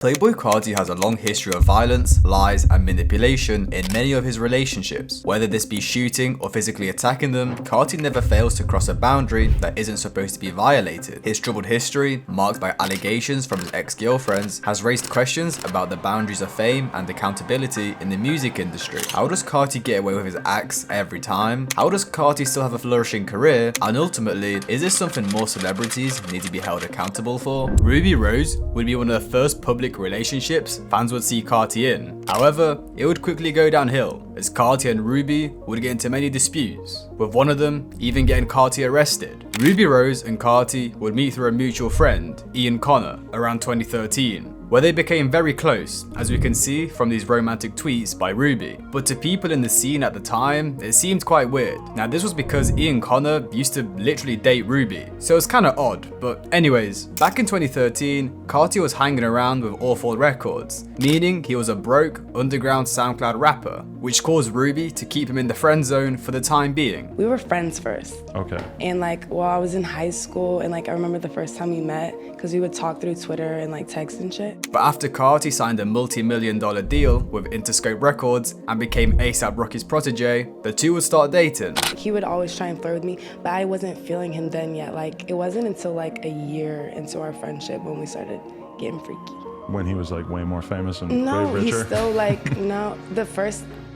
Playboi Carti has a long history of violence, lies, and manipulation in many of his relationships. Whether this be shooting or physically attacking them, Carti never fails to cross a boundary that isn't supposed to be violated. His troubled history, marked by allegations from his ex-girlfriends, has raised questions about the boundaries of fame and accountability in the music industry. How does Carti get away with his acts every time? How does Carti still have a flourishing career? And ultimately, is this something more celebrities need to be held accountable for? Ruby Rose would be one of the first public relationships fans would see Carti in. However, it would quickly go downhill as Carti and Ruby would get into many disputes, with one of them even getting Carti arrested. Ruby Rose and Carti would meet through a mutual friend, Ian Connor, around 2013. Where they became very close, as we can see from these romantic tweets by Ruby. But to people in the scene at the time, it seemed quite weird. Now this was because Ian Connor used to literally date Ruby, so it's kinda odd. But anyways, back in 2013, Carti was hanging around with Awful Records, meaning he was a broke, underground SoundCloud rapper, which caused Ruby to keep him in the friend zone for the time being. We were friends first. Okay. And while I was in high school, and I remember the first time we met, because we would talk through Twitter and text and shit. But after Carti signed a multi-million-dollar deal with Interscope Records and became A$AP Rocky's protege, the two would start dating. He would always try and flirt with me, but I wasn't feeling him then yet. It wasn't until a year into our friendship when we started getting freaky. When he was way more famous and No, way richer? he's still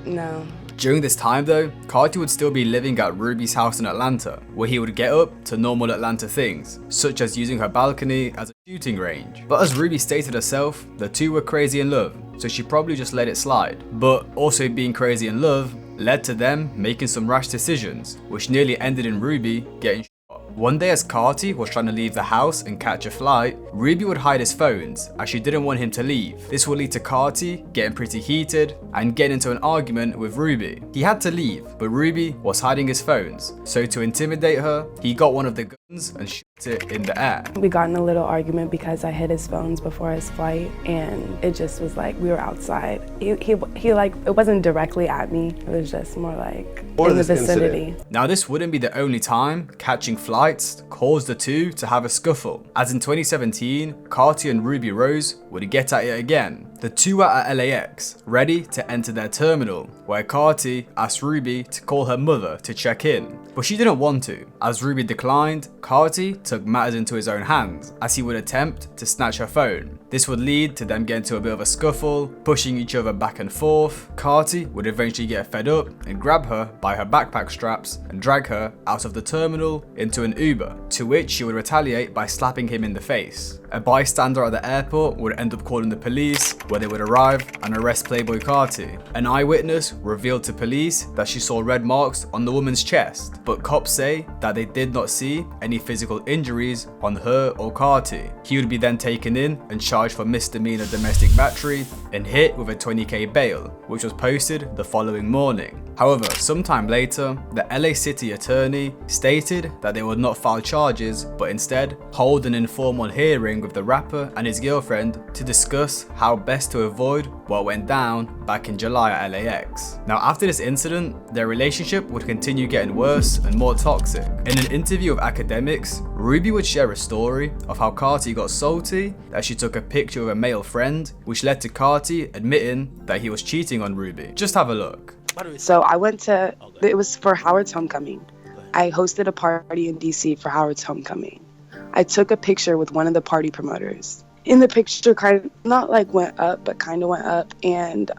no. During this time though, Carti would still be living at Ruby's house in Atlanta, where he would get up to normal Atlanta things, such as using her balcony as a shooting range. But as Ruby stated herself, the two were crazy in love, so she probably just let it slide. But also being crazy in love led to them making some rash decisions, which nearly ended in Ruby getting shot. One day as Carti was trying to leave the house and catch a flight, Ruby would hide his phones as she didn't want him to leave. This would lead to Carti getting pretty heated and getting into an argument with Ruby. He had to leave, but Ruby was hiding his phones, so to intimidate her, he got one of the guns and shot it in the air. We got in a little argument because I hid his phones before his flight, and it just was we were outside. He it wasn't directly at me, it was just more in the vicinity. Now this wouldn't be the only time catching flights caused the two to have a scuffle, as in 2017, Carti and Ruby Rose would get at it again. The two were at LAX, ready to enter their terminal, where Carti asked Ruby to call her mother to check in, but she didn't want to. As Ruby declined, Carti took matters into his own hands, as he would attempt to snatch her phone. This would lead to them getting into a bit of a scuffle, pushing each other back and forth. Carti would eventually get fed up and grab her by her backpack straps and drag her out of the terminal into an Uber, to which she would retaliate by slapping him in the face. A bystander at the airport would end up calling the police, where they would arrive and arrest Playboi Carti. An eyewitness revealed to police that she saw red marks on the woman's chest, but cops say that they did not see any physical injuries on her or Carti. He would be then taken in and charged for misdemeanor domestic battery and hit with a $20,000 bail, which was posted the following morning. However, sometime later, the LA City attorney stated that they would not file charges, but instead hold an informal hearing with the rapper and his girlfriend to discuss how best to avoid what went down back in July at LAX. Now after this incident, their relationship would continue getting worse and more toxic. In an interview with Academics, Ruby would share a story of how Carti got salty that she took a picture of a male friend, which led to Carti admitting that he was cheating on Ruby. Just have a look. So I went to, it was for Howard's homecoming. I hosted a party in DC for Howard's homecoming. I took a picture with one of the party promoters. In the picture, kind of not went up, but kind of went up, and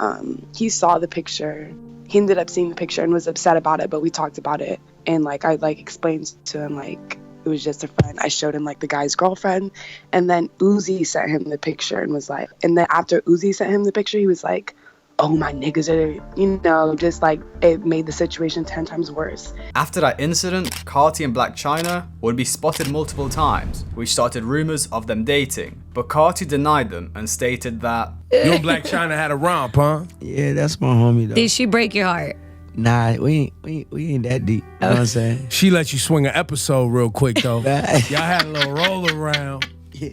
he saw the picture. He ended up seeing the picture and was upset about it, but we talked about it, and I explained to him it was just a friend. I showed him the guy's girlfriend, and then Uzi sent him the picture and was and then after Uzi sent him the picture, he was oh, my niggas are, it made the situation 10 times worse. After that incident, Carti and Black China would be spotted multiple times, which started rumors of them dating. But Carti denied them and stated that you and Black China had a romp, huh? Yeah, that's my homie though. Did she break your heart? Nah, we ain't that deep. You know what I'm saying? She let you swing an episode real quick though. Y'all had a little roll around. Yeah.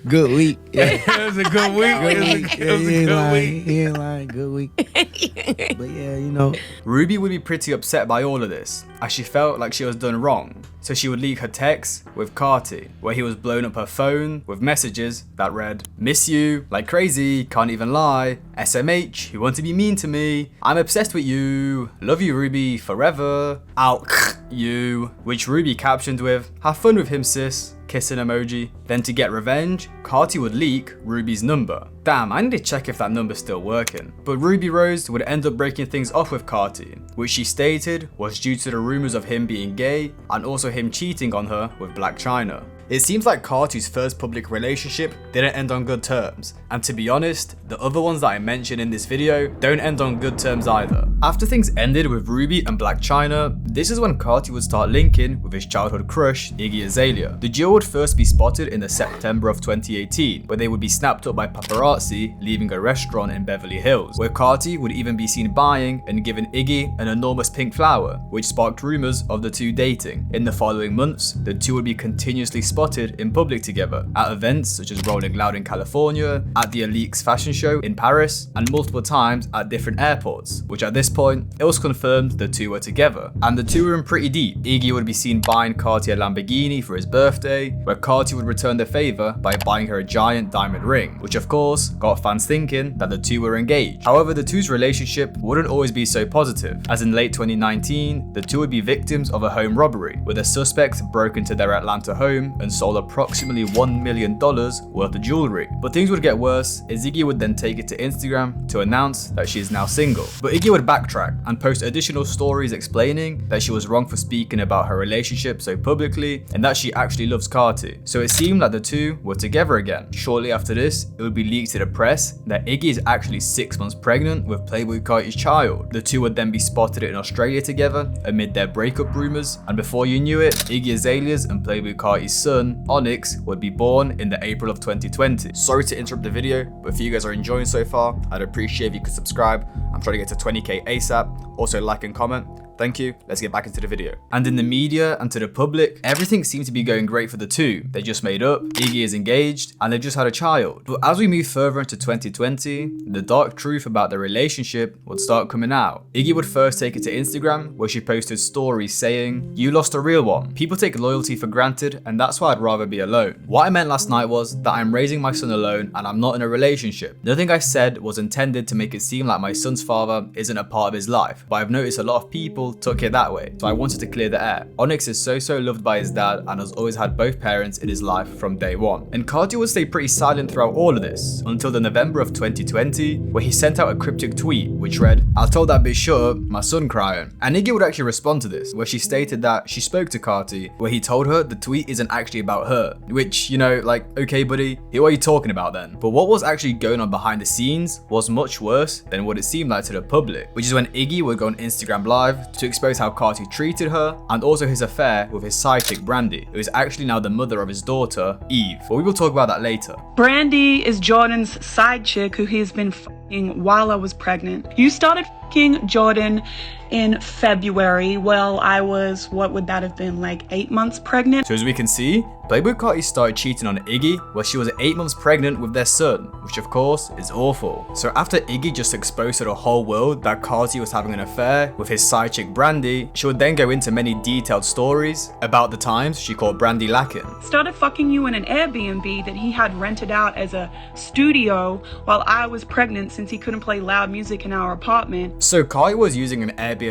Good week. Yeah. It was a good week. It was a good week. He ain't lying. Good week. But yeah, Ruby would be pretty upset by all of this, as she felt like she was done wrong. so she would leak her texts with Carti, where he was blowing up her phone with messages that read, "Miss you, like crazy, can't even lie, SMH, you want to be mean to me, I'm obsessed with you, love you Ruby, forever, out you," which Ruby captioned with, "Have fun with him sis," kissing emoji. Then to get revenge, Carti would leak Ruby's number. Damn, I need to check if that number's still working. But Ruby Rose would end up breaking things off with Carti, which she stated was due to the rumors of him being gay and also him cheating on her with Blac Chyna. It seems like Carti's first public relationship didn't end on good terms, and to be honest, the other ones that I mentioned in this video don't end on good terms either. After things ended with Ruby and Blac Chyna, this is when Carti would start linking with his childhood crush, Iggy Azalea. The duo would first be spotted in the September of 2018, where they would be snapped up by paparazzi leaving a restaurant in Beverly Hills, where Carti would even be seen buying and giving Iggy an enormous pink flower, which sparked rumors of the two dating. In the following months, the two would be continuously spotted in public together, at events such as Rolling Loud in California, at the Alix fashion show in Paris, and multiple times at different airports, which at this point, it was confirmed the two were together. And the two were in pretty deep. Iggy would be seen buying Carti a Lamborghini for his birthday, where Carti would return the favor by buying her a giant diamond ring, which of course got fans thinking that the two were engaged. However, the two's relationship wouldn't always be so positive, as in late 2019, the two would be victims of a home robbery, where the suspect broke into their Atlanta home and sold approximately $1 million worth of jewelry. But things would get worse, as Iggy would then take it to Instagram to announce that she is now single. But Iggy would backtrack and post additional stories explaining that she was wrong for speaking about her relationship so publicly and that she actually loves Carti. So it seemed like the two were together again. Shortly after this, it would be leaked to the press that Iggy is actually 6 months pregnant with Playboi Carti's child. The two would then be spotted in Australia together amid their breakup rumors, and before you knew it, Iggy Azalea's and Playboi Carti's son, Onyx, would be born in the April of 2020. Sorry to interrupt the video, but if you guys are enjoying so far, I'd appreciate if you could subscribe. I'm trying to get to 20k ASAP. Also like and comment. Thank you, let's get back into the video. And in the media and to the public, everything seemed to be going great for the two. They just made up, Iggy is engaged, and they just had a child. But as we move further into 2020, the dark truth about their relationship would start coming out. Iggy would first take it to Instagram, where she posted stories saying, "You lost a real one. People take loyalty for granted, and that's why I'd rather be alone. What I meant last night was that I'm raising my son alone and I'm not in a relationship. Nothing I said was intended to make it seem like my son's father isn't a part of his life, but I've noticed a lot of people took it that way, so I wanted to clear the air. Onyx is so loved by his dad and has always had both parents in his life from day one." And Carti would stay pretty silent throughout all of this, until the November of 2020, where he sent out a cryptic tweet which read, "I told that bitch shut up, my son crying." And Iggy would actually respond to this, where she stated that she spoke to Carti, where he told her the tweet isn't actually about her, which, you know, like, okay buddy, what are you talking about then? But what was actually going on behind the scenes was much worse than what it seemed like to the public, which is when Iggy would go on Instagram Live to expose how Carti treated her, and also his affair with his side chick Brandy, who is actually now the mother of his daughter, Eve. But we will talk about that later. Brandy is Jordan's side chick who he's been f***ing while I was pregnant. You started f***ing Jordan in February. Well, I was, what would that have been, like 8 months pregnant? So as we can see, Playboi Carti started cheating on Iggy while she was 8 months pregnant with their son, which of course is awful. So after Iggy just exposed to the whole world that Carti was having an affair with his side chick Brandy, she would then go into many detailed stories about the times she caught Brandy lacking. Started fucking you in an Airbnb that he had rented out as a studio while I was pregnant, since he couldn't play loud music in our apartment. So Carti was using an Airbnb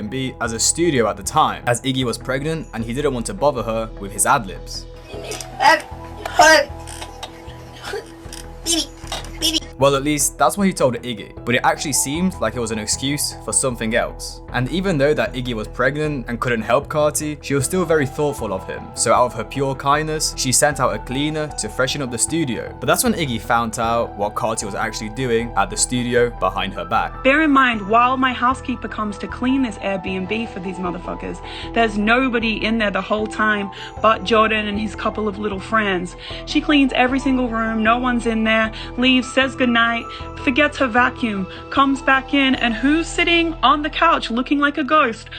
as a studio at the time, as Iggy was pregnant and he didn't want to bother her with his ad-libs. Well, at least that's what he told Iggy, but it actually seemed like it was an excuse for something else. And even though that Iggy was pregnant and couldn't help Carti, she was still very thoughtful of him. So out of her pure kindness, she sent out a cleaner to freshen up the studio. But that's when Iggy found out what Carti was actually doing at the studio behind her back. Bear in mind, while my housekeeper comes to clean this Airbnb for these motherfuckers, there's nobody in there the whole time but Jordan and his couple of little friends. She cleans every single room, no one's in there, leaves, says goodnight, forgets her vacuum, comes back in, and who's sitting on the couch looking like a ghost?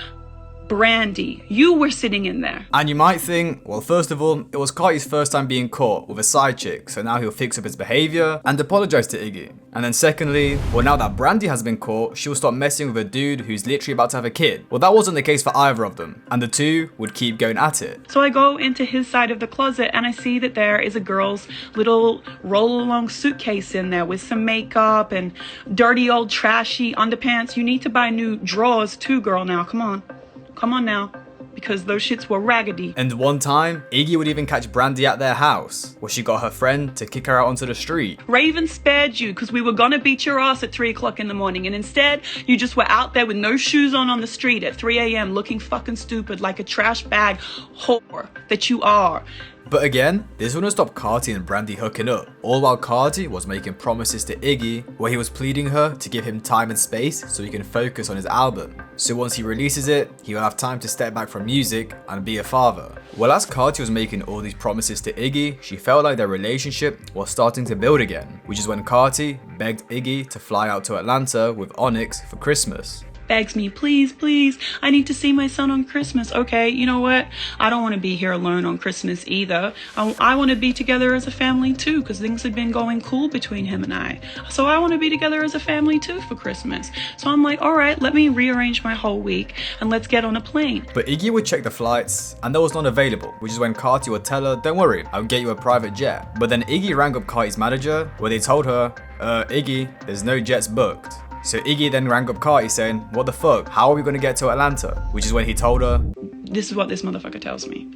Brandy. You were sitting in there. And you might think, well, first of all, it was Carti's first time being caught with a side chick, so now he'll fix up his behavior and apologize to Iggy. And then secondly, well, now that Brandy has been caught, she'll stop messing with a dude who's literally about to have a kid. Well, that wasn't the case for either of them, and the two would keep going at it. So I go into his side of the closet and I see that there is a girl's little roll-along suitcase in there with some makeup and dirty old trashy underpants. You need to buy new drawers too, girl, now. Come on now. Because those shits were raggedy. And one time, Iggy would even catch Brandy at their house, where she got her friend to kick her out onto the street. Raven spared you because we were gonna beat your ass at 3 o'clock in the morning, and instead, you just were out there with no shoes on the street at 3 a.m. looking fucking stupid like a trash bag whore that you are. But again, this wouldn't stop Carti and Brandy hooking up, all while Carti was making promises to Iggy where he was pleading her to give him time and space so he can focus on his album. So once he releases it, he will have time to step back from music and be a father. Well, as Carti was making all these promises to Iggy, she felt like their relationship was starting to build again, which is when Carti begged Iggy to fly out to Atlanta with Onyx for Christmas. Begs me, please, I need to see my son on Christmas. Okay, you know what? I don't want to be here alone on Christmas either. I want to be together as a family too, because things have been going cool between him and I. So I want to be together as a family too for Christmas. So I'm like, all right, let me rearrange my whole week and let's get on a plane. But Iggy would check the flights and there was none available, which is when Carti would tell her, don't worry, I'll get you a private jet. But then Iggy rang up Carti's manager where they told her, Iggy, there's no jets booked. So Iggy then rang up Carti saying, what the fuck, how are we going to get to Atlanta? Which is when he told her, this is what this motherfucker tells me.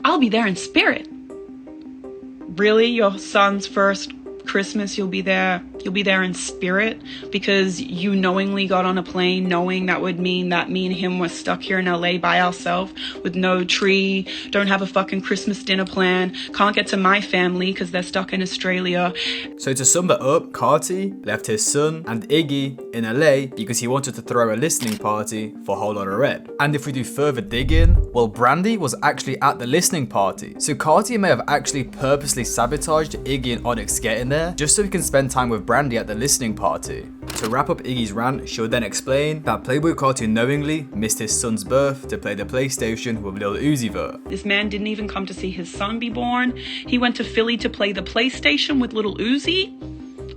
I'll be there in spirit. Really? Your son's first Christmas, you'll be there in spirit because you knowingly got on a plane knowing that would mean that me and him were stuck here in LA by ourselves with no tree, don't have a fucking Christmas dinner plan, can't get to my family because they're stuck in Australia. So to sum it up, Carti left his son and Iggy in LA because he wanted to throw a listening party for Whole Lotta Red. And if we do further digging, well, Brandy was actually at the listening party. So Carti may have actually purposely sabotaged Iggy and Onyx getting there just so he can spend time with Brandy at the listening party. To wrap up Iggy's rant, she would then explain that Playboi Carti knowingly missed his son's birth to play the PlayStation with Lil Uzi Vert. This man didn't even come to see his son be born. He went to Philly to play the PlayStation with Lil Uzi.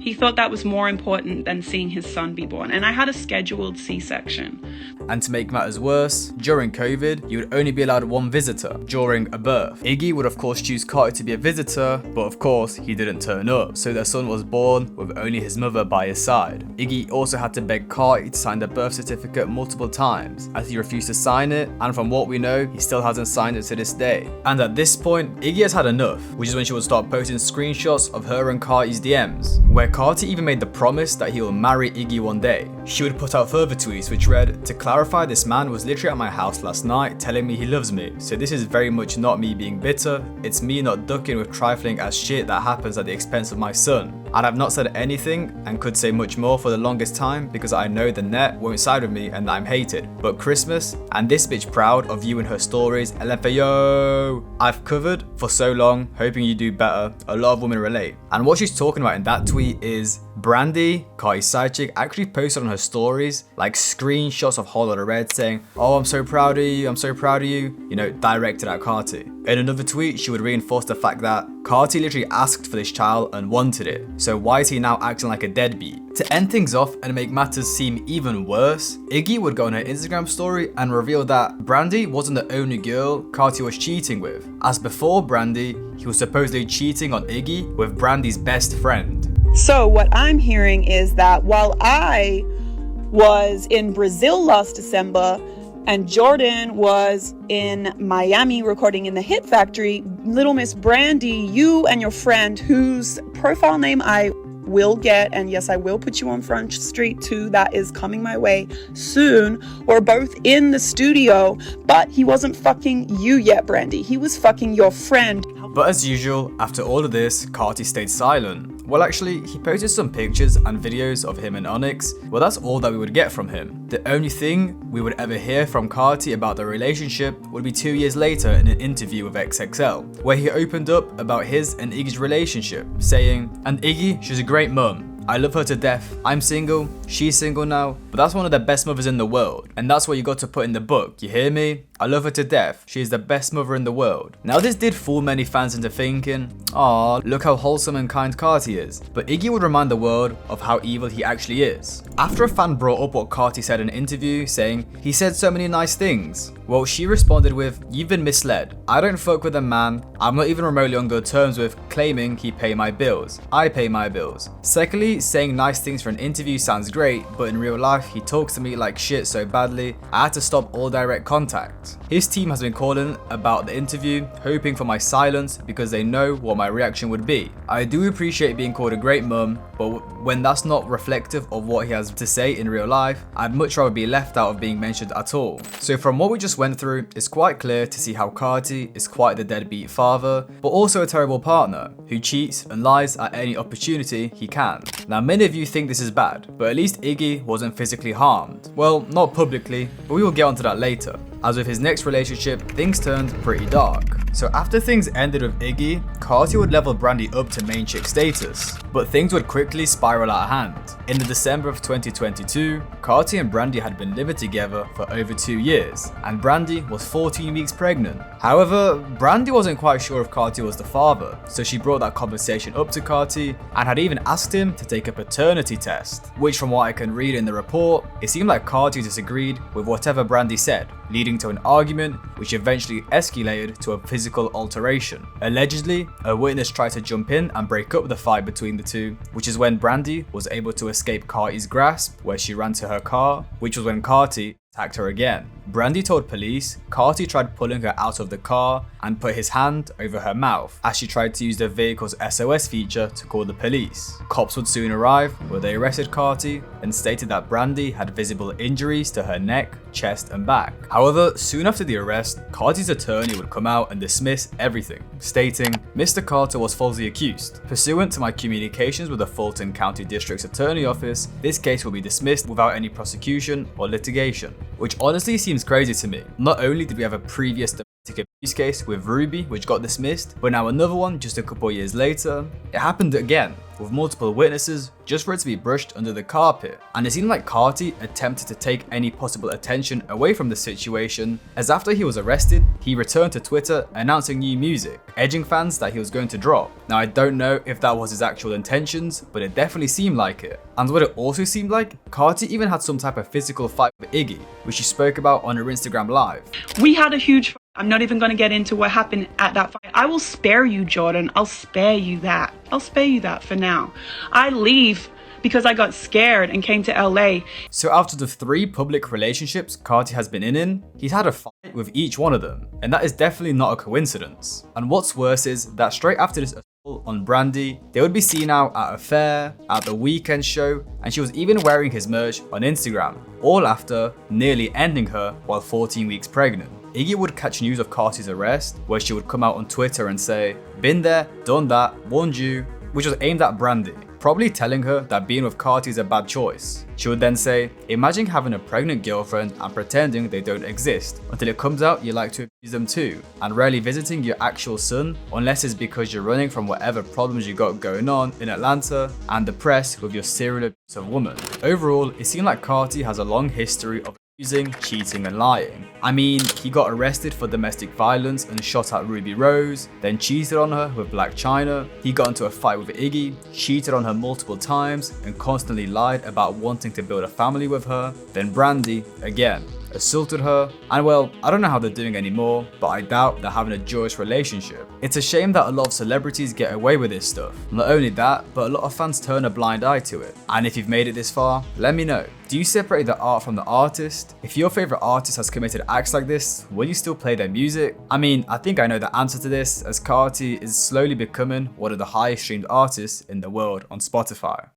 He thought that was more important than seeing his son be born, and I had a scheduled C-section. And to make matters worse, during COVID, you would only be allowed one visitor during a birth. Iggy would of course choose Carti to be a visitor, but of course he didn't turn up, so their son was born with only his mother by his side. Iggy also had to beg Carti to sign the birth certificate multiple times, as he refused to sign it, and from what we know, he still hasn't signed it to this day. And at this point, Iggy has had enough, which is when she would start posting screenshots of her and Carti's DMs, where Carti even made the promise that he will marry Iggy one day. She would put out further tweets which read, to clarify, this man was literally at my house last night telling me he loves me, so this is very much not me being bitter, it's me not ducking with trifling as shit that happens at the expense of my son. And I've not said anything and could say much more for the longest time because I know the net won't side with me and I'm hated. But Christmas, and this bitch proud of you and her stories, LFAO. I've covered for so long, hoping you do better. A lot of women relate. And what she's talking about in that tweet is Brandy, Carti's side chick, actually posted on her stories like screenshots of Whole Lotta Red saying, oh, I'm so proud of you, I'm so proud of you, you know, directed at Carti. In another tweet, she would reinforce the fact that Carti literally asked for this child and wanted it, so why is he now acting like a deadbeat? To end things off and make matters seem even worse, Iggy would go on her Instagram story and reveal that Brandy wasn't the only girl Carti was cheating with, as before Brandy, he was supposedly cheating on Iggy with Brandy's best friend. So what I'm hearing is that while I was in Brazil last December and Jordan was in Miami recording in the Hit Factory, Little Miss Brandy, you and your friend, whose profile name I will get, and yes, I will put you on Front Street too, that is coming my way soon, were both in the studio, but he wasn't fucking you yet, Brandy. He was fucking your friend. But as usual, after all of this, Carti stayed silent. Well, actually, he posted some pictures and videos of him and Onyx. Well, that's all that we would get from him. The only thing we would ever hear from Carti about their relationship would be 2 years later in an interview with XXL, where he opened up about his and Iggy's relationship, saying, and Iggy, she's a great mum. I love her to death. I'm single, she's single now, but that's one of the best mothers in the world. And that's what you got to put in the book, you hear me? I love her to death. She is the best mother in the world. Now this did fool many fans into thinking, aw, look how wholesome and kind Carti is. But Iggy would remind the world of how evil he actually is. After a fan brought up what Carti said in an interview, saying, he said so many nice things. Well, she responded with, you've been misled. I don't fuck with a man I'm not even remotely on good terms with, claiming he pay my bills. I pay my bills. Secondly, saying nice things for an interview sounds great, but in real life he talks to me like shit so badly, I had to stop all direct contact. His team has been calling about the interview, hoping for my silence because they know what my reaction would be. I do appreciate being called a great mum, but when that's not reflective of what he has to say in real life, I'd much rather be left out of being mentioned at all. So from what we just went through, it's quite clear to see how Carti is quite the deadbeat father, but also a terrible partner who cheats and lies at any opportunity he can. Now many of you think this is bad, but at least Iggy wasn't physically harmed. Well, not publicly, but we will get onto that later. As with his next relationship, things turned pretty dark. So after things ended with Iggy, Carti would level Brandy up to main chick status, but things would quickly spiral out of hand. In the December of 2022, Carti and Brandy had been living together for over 2 years, and Brandy was 14 weeks pregnant. However, Brandy wasn't quite sure if Carti was the father, so she brought that conversation up to Carti and had even asked him to take a paternity test, which from what I can read in the report, it seemed like Carti disagreed with whatever Brandy said, leading to an argument which eventually escalated to a physical alteration. Allegedly, a witness tried to jump in and break up the fight between the two, which is when Brandy was able to escape Carti's grasp, where she ran to her car, which was when Carti attacked her again. Brandy told police Carti tried pulling her out of the car and put his hand over her mouth as she tried to use the vehicle's SOS feature to call the police. Cops would soon arrive, where they arrested Carti and stated that Brandy had visible injuries to her neck, chest and back. However, soon after the arrest, Carti's attorney would come out and dismiss everything, stating, Mr. Carter was falsely accused. Pursuant to my communications with the Fulton County District's Attorney Office, this case will be dismissed without any prosecution or litigation. Which honestly seems crazy to me. Not only did we have a previous domestic abuse case with Ruby, which got dismissed, but now another one just a couple years later. It happened again, with multiple witnesses, just for it to be brushed under the carpet. And it seemed like Carti attempted to take any possible attention away from the situation, as after he was arrested, he returned to Twitter announcing new music, edging fans that he was going to drop. Now I don't know if that was his actual intentions, but it definitely seemed like it. And what it also seemed like, Carti even had some type of physical fight with Iggy, which she spoke about on her Instagram live. We had a huge fight. I'm not even going to get into what happened at that fight. I will spare you, Jordan. I'll spare you that. I'll spare you that for now. I leave because I got scared and came to LA. So out of the 3 public relationships Carti has been in, he's had a fight with each one of them. And that is definitely not a coincidence. And what's worse is that straight after this assault on Brandy, they would be seen out at a fair, at the weekend show, and she was even wearing his merch on Instagram, all after nearly ending her while 14 weeks pregnant. Iggy would catch news of Carti's arrest, where she would come out on Twitter and say, been there, done that, warned you, which was aimed at Brandy, probably telling her that being with Carti is a bad choice. She would then say, imagine having a pregnant girlfriend and pretending they don't exist, until it comes out you like to abuse them too, and rarely visiting your actual son, unless it's because you're running from whatever problems you got going on in Atlanta, and depressed with your serial abusive woman. Overall, it seemed like Carti has a long history of abusing, cheating and lying. I mean, he got arrested for domestic violence and shot at Ruby Rose, then cheated on her with Black China. He got into a fight with Iggy, cheated on her multiple times and constantly lied about wanting to build a family with her. Then Brandy, again, assaulted her, and well, I don't know how they're doing anymore, but I doubt they're having a joyous relationship. It's a shame that a lot of celebrities get away with this stuff. Not only that, but a lot of fans turn a blind eye to it. And if you've made it this far, let me know. Do you separate the art from the artist? If your favorite artist has committed acts like this, will you still play their music? I mean, I think I know the answer to this, as Carti is slowly becoming one of the highest streamed artists in the world on Spotify.